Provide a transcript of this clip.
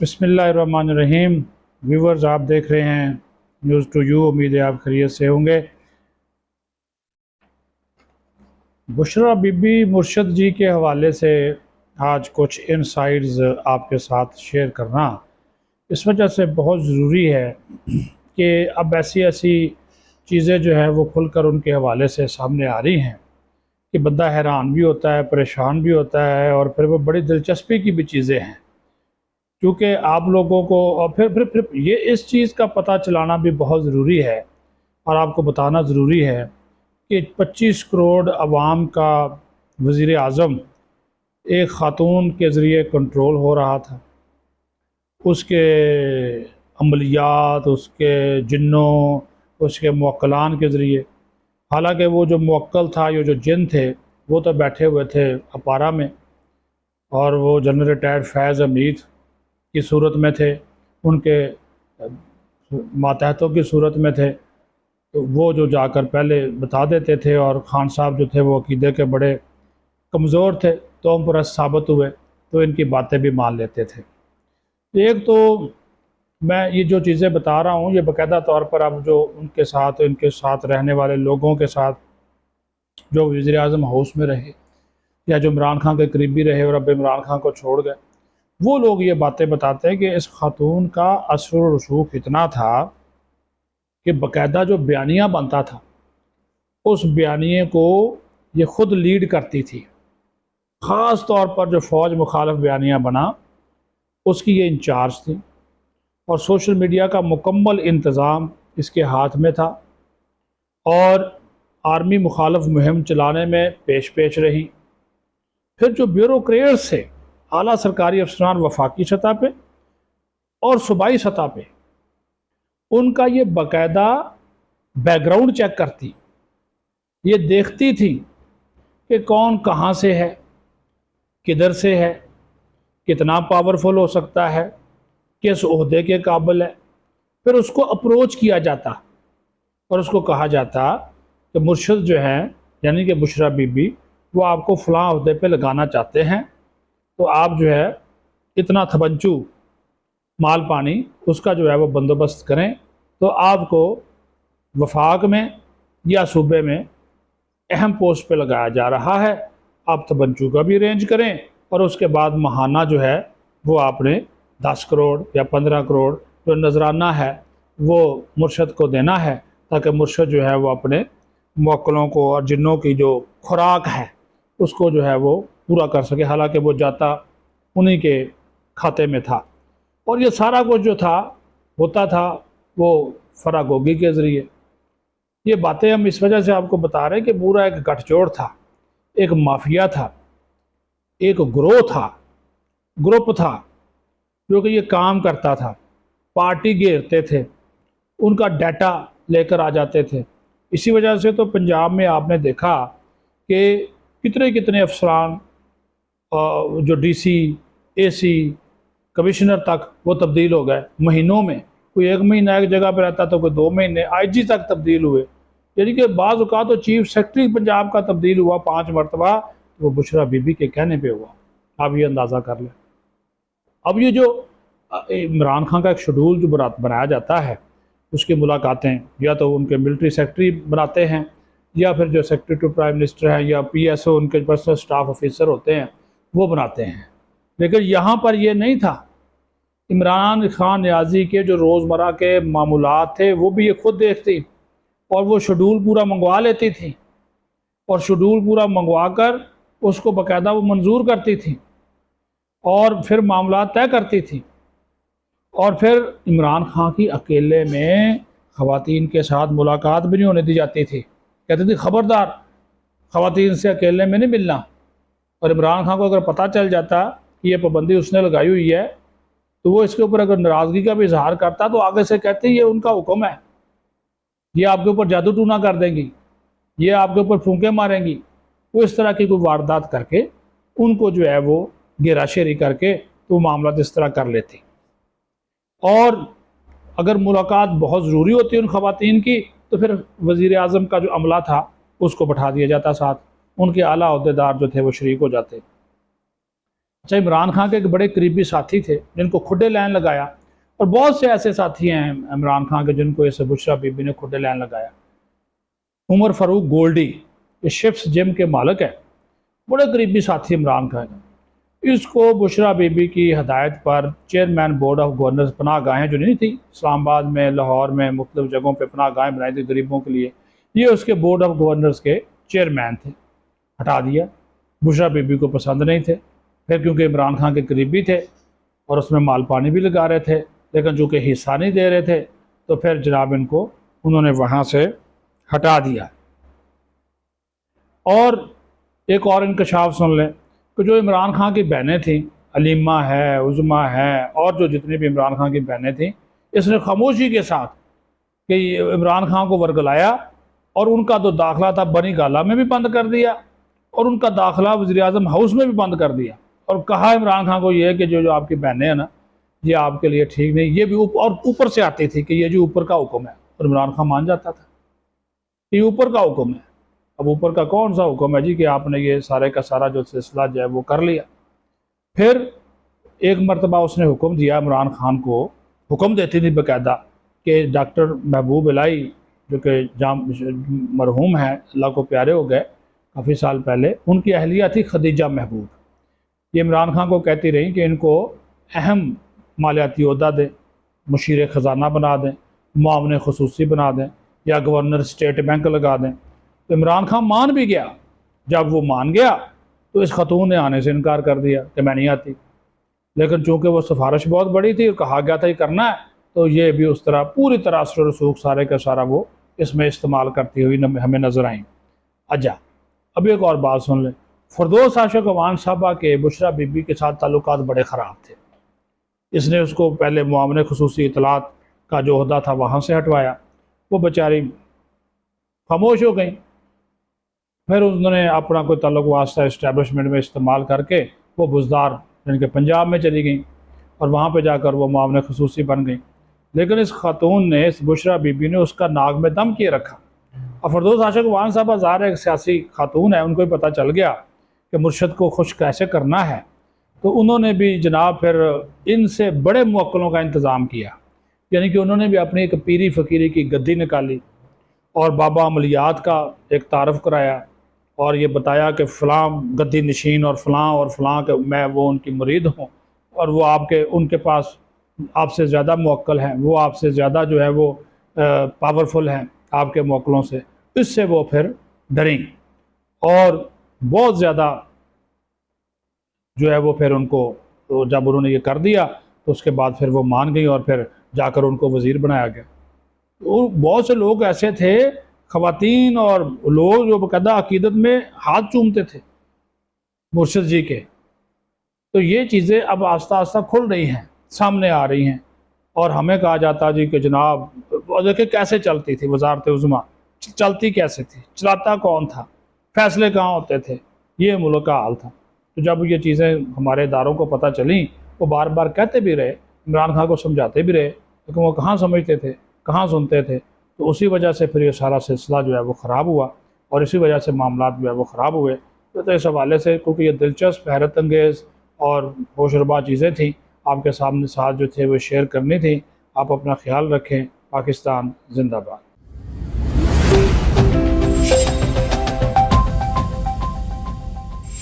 बिस्मिल्लाहिर्रहमानिर्रहीम। व्यूवर्स, आप देख रहे हैं न्यूज़ टू यू। उम्मीद है आप खैरियत से होंगे। बुशरा बीबी मुर्शद जी के हवाले से आज कुछ इनसाइट्स आपके साथ शेयर करना इस वजह से बहुत ज़रूरी है कि अब ऐसी ऐसी चीज़ें जो है वो खुलकर उनके हवाले से सामने आ रही हैं कि बंदा हैरान भी होता है, परेशान भी होता है, और फिर वो बड़ी दिलचस्पी की भी चीज़ें हैं। क्योंकि आप लोगों को और फिर ये इस चीज़ का पता चलाना भी बहुत ज़रूरी है और आपको बताना ज़रूरी है कि 25 करोड़ आवाम का वज़ीर आज़म एक ख़ातून के ज़रिए कंट्रोल हो रहा था। उसके अमलियात, उसके जिन्नों, उसके मुवक्किलान के ज़रिए। हालांकि वो जो मुवक्किल था, ये जो जिन थे, वो तो बैठे हुए थे अपारा में, और वो जनरल रिटायर्ड फैज़ हमीद की सूरत में थे, उनके मातहतों की सूरत में थे। तो वो जो जाकर पहले बता देते थे, और खान साहब जो थे वो अकीदे के बड़े कमज़ोर थे, तो हम परस्त साबित हुए, तो इनकी बातें भी मान लेते थे। एक तो मैं ये जो चीज़ें बता रहा हूँ, ये बाकायदा तौर पर अब जो इनके साथ रहने वाले लोगों के साथ जो वज़ीर आज़म हाउस में रहे या जो इमरान खान के करीबी रहे और अब इमरान खान को छोड़ गए, वो लोग ये बातें बताते हैं कि इस खातून का असर और रसूख इतना था कि बाकायदा जो बयानिया बनता था, उस बयानिए को ये ख़ुद लीड करती थी। ख़ास तौर पर जो फ़ौज मुखालफ बयानिया बना, उसकी ये इंचार्ज थी, और सोशल मीडिया का मुकम्मल इंतज़ाम इसके हाथ में था, और आर्मी मुखालफ मुहिम चलाने में पेश रही। फिर जो ब्यूरोक्रेट्स से आला सरकारी अफसरान वफाकी सतह पे और सूबाई सतह पे, उनका ये बाकायदा बैकग्राउंड चेक करती, ये देखती थी कि कौन कहाँ से है, किधर से है, कितना पावरफुल हो सकता है, किस ओहदे के काबिल है। फिर उसको अप्रोच किया जाता और उसको कहा जाता कि मुर्शद जो हैं, यानी कि बुशरा बीबी, वो आपको फ़लाँ ओहदे पे लगाना चाहते हैं, तो आप जो है इतना थबंचू माल पानी उसका जो है वो बंदोबस्त करें, तो आपको वफाक में या सूबे में अहम पोस्ट पे लगाया जा रहा है। आप तबंचू का भी अरेंज करें, और उसके बाद महाना जो है वो आपने 10 करोड़ या 15 करोड़ जो नजराना है वो मुर्शद को देना है, ताकि मुर्शद जो है वो अपने मुवक्किलों को और जिन्नों की जो खुराक है उसको जो है वो पूरा कर सके। हालांकि वो जाता उन्हीं के खाते में था, और ये सारा कुछ जो था होता था वो फरागोगी के ज़रिए। ये बातें हम इस वजह से आपको बता रहे हैं कि पूरा एक गठजोड़ था, एक माफिया था, एक ग्रुप था जो कि ये काम करता था। पार्टी घेरते थे, उनका डाटा लेकर आ जाते थे। इसी वजह से तो पंजाब में आपने देखा कि कितने कितने अफसरान, जो डीसी, एसी, कमिश्नर तक वो तब्दील हो गए महीनों में। कोई 1 महीना एक जगह पर रहता तो कोई 2 महीने, आईजी तक तब्दील हुए। यानी कि बाज़ औक़ात तो चीफ सेक्रेटरी पंजाब का तब्दील हुआ 5 मरतबा, तो वो बुशरा बीबी के कहने पे हुआ। आप ये अंदाज़ा कर लें। अब ये जो इमरान खान का एक शेड्यूल जो बनाया जाता है, उसकी मुलाकातें या तो उनके मिलिट्री सेक्रेटरी बनाते हैं, या फिर जो सेक्रेटरी टू प्राइम मिनिस्टर हैं या पीएसओ उनके पर्सनल स्टाफ ऑफिसर होते हैं वो बनाते हैं। लेकिन यहाँ पर ये नहीं था। इमरान खान नियाज़ी के जो रोज़मर्रा के मामूलात थे वो भी ये खुद देखती, और वो शेड्यूल पूरा मंगवा लेती थी, और शेड्यूल पूरा मंगवा कर उसको बाकायदा वो मंजूर करती थी, और फिर मामला तय करती थी। और फिर इमरान खान की अकेले में ख़वातीन के साथ मुलाकात भी नहीं होने दी जाती थी। कहती थी ख़बरदार, ख़वातीन से अकेले में नहीं मिलना। और इमरान खान को अगर पता चल जाता कि ये पाबंदी उसने लगाई हुई है, तो वो इसके ऊपर अगर नाराज़गी का भी इजहार करता तो आगे से कहते ये उनका हुक्म है, ये आपके ऊपर जादू टूना कर देंगी, ये आपके ऊपर फूंके मारेंगी। वो इस तरह की कोई वारदात करके उनको जो है वो घेराशेरी करके तो मामला इस तरह कर लेती। और अगर मुलाकात बहुत ज़रूरी होती उन ख़वातीन की, तो फिर वज़ीर आज़म का जो अमला था उसको बैठा दिया जाता साथ, उनके आला अहदेदार जो थे वो शरीक हो जाते। اچھا، عمران خان کے ایک بڑے قریبی ساتھی تھے جن کو کھڈے لین لگایا، اور بہت سے ایسے ساتھی ہیں عمران خان کے جن کو اس بشرا بی بی نے کھڈے لین لگایا۔ عمر فاروق گولڈی، یہ شپس جم کے مالک ہے، بڑے قریبی ساتھی عمران خان کا۔ اس کو بشرا بی بی کی ہدایت پر چیئرمین بورڈ آف گورنرز، پناہ گاہیں جو نہیں تھی اسلام آباد میں، لاہور میں، مختلف جگہوں پہ پناہ گاہیں بنائی تھی غریبوں کے لیے، یہ اس کے بورڈ آف گورنرز کے چیئرمین تھے، ہٹا دیا۔ بشرا بی بی کو پسند نہیں تھے، پھر کیونکہ عمران خان کے قریبی تھے اور اس میں مال پانی بھی لگا رہے تھے، لیکن چونکہ حصہ نہیں دے رہے تھے تو پھر جناب ان کو انہوں نے وہاں سے ہٹا دیا۔ اور ایک اور انکشاف سن لیں کہ جو عمران خان کی بہنیں تھیں، علیمہ ہے، عظمیٰ ہے، اور جو جتنی بھی عمران خان کی بہنیں تھیں، اس نے خاموشی کے ساتھ کہ عمران خان کو ورگلایا، اور ان کا تو داخلہ تھا بنی گالہ میں بھی بند کر دیا، اور ان کا داخلہ وزیر اعظم ہاؤس میں بھی بند کر دیا، اور کہا عمران خان کو یہ کہ جو آپ کی بہنیں ہیں نا، یہ آپ کے لیے ٹھیک نہیں، یہ بھی اور اوپر سے آتی تھی کہ یہ جو اوپر کا حکم ہے، اور عمران خان مان جاتا تھا یہ اوپر کا حکم ہے۔ اب اوپر کا کون سا حکم ہے جی کہ آپ نے یہ سارے کا سارا جو سلسلہ جو ہے وہ کر لیا۔ پھر ایک مرتبہ اس نے حکم دیا عمران خان کو، حکم دیتی تھی باقاعدہ کہ ڈاکٹر محبوب الہی جو کہ مرحوم ہیں، اللہ کو پیارے ہو گئے کافی سال پہلے، ان کی اہلیہ تھی خدیجہ محبوب، یہ عمران خان کو کہتی رہی کہ ان کو اہم مالیاتی عہدہ دیں، مشیر خزانہ بنا دیں، معاون خصوصی بنا دیں، یا گورنر اسٹیٹ بینک لگا دیں۔ تو عمران خان مان بھی گیا، جب وہ مان گیا تو اس خاتون نے آنے سے انکار کر دیا کہ میں نہیں آتی، لیکن چونکہ وہ سفارش بہت بڑی تھی اور کہا گیا تھا یہ کرنا ہے، تو یہ بھی اس طرح پوری طرح اثر و رسوخ سارے کا سارا وہ اس میں استعمال کرتی ہوئی ہمیں نظر آئیں۔ اچھا، اب ایک اور بات سن لیں، فردوس عاشق امان صاحبہ کے بشرا بی بی کے ساتھ تعلقات بڑے خراب تھے۔ اس نے اس کو پہلے معاون خصوصی اطلاعات کا جو عہدہ تھا وہاں سے ہٹوایا، وہ بیچاری خاموش ہو گئیں۔ پھر انہوں نے اپنا کوئی تعلق واسطہ اسٹیبلشمنٹ میں استعمال کر کے وہ بزدار یعنی کہ پنجاب میں چلی گئیں، اور وہاں پہ جا کر وہ معاون خصوصی بن گئیں۔ لیکن اس خاتون نے، اس بشرا بی بی نے اس کا ناک میں دم کیے رکھا۔ اور فردوس عاشق امان صاحبہ ظاہر ایک سیاسی خاتون ہے، ان کو ہی پتہ چل گیا کہ مرشد کو خوش کیسے کرنا ہے، تو انہوں نے بھی جناب پھر ان سے بڑے موکلوں کا انتظام کیا، یعنی کہ انہوں نے بھی اپنی ایک پیری فقیری کی گدی نکالی اور بابا عملیات کا ایک تعارف کرایا، اور یہ بتایا کہ فلاں گدی نشین اور فلاں کہ میں وہ ان کی مرید ہوں، اور وہ آپ کے ان کے پاس آپ سے زیادہ موکل ہیں، وہ آپ سے زیادہ جو ہے وہ پاورفل ہیں آپ کے موکلوں سے۔ اس سے وہ پھر ڈریں اور بہت زیادہ جو ہے وہ پھر ان کو جب انہوں نے یہ کر دیا تو اس کے بعد پھر وہ مان گئی، اور پھر جا کر ان کو وزیر بنایا گیا۔ اور بہت سے لوگ ایسے تھے، خواتین اور لوگ جو باقاعدہ عقیدت میں ہاتھ چومتے تھے مرشد جی کے۔ تو یہ چیزیں اب آہستہ آہستہ کھل رہی ہیں، سامنے آ رہی ہیں، اور ہمیں کہا جاتا جی کہ جناب دیکھیں کیسے چلتی تھی وزارت عظمیٰ، چلتی کیسے تھی، چلاتا کون تھا، فیصلے کہاں ہوتے تھے، یہ ملک کا حال تھا۔ تو جب یہ چیزیں ہمارے اداروں کو پتہ چلیں، وہ بار بار کہتے بھی رہے، عمران خان کو سمجھاتے بھی رہے، لیکن وہ کہاں سمجھتے تھے، کہاں سنتے تھے۔ تو اسی وجہ سے پھر یہ سارا سلسلہ جو ہے وہ خراب ہوا، اور اسی وجہ سے معاملات جو ہے وہ خراب ہوئے۔ تو اس حوالے سے کیونکہ یہ دلچسپ، حیرت انگیز اور ہوش ربا چیزیں تھیں، آپ کے سامنے ساتھ جو تھے وہ شیئر کرنی تھیں۔ آپ اپنا خیال رکھیں۔ پاکستان زندہ باد۔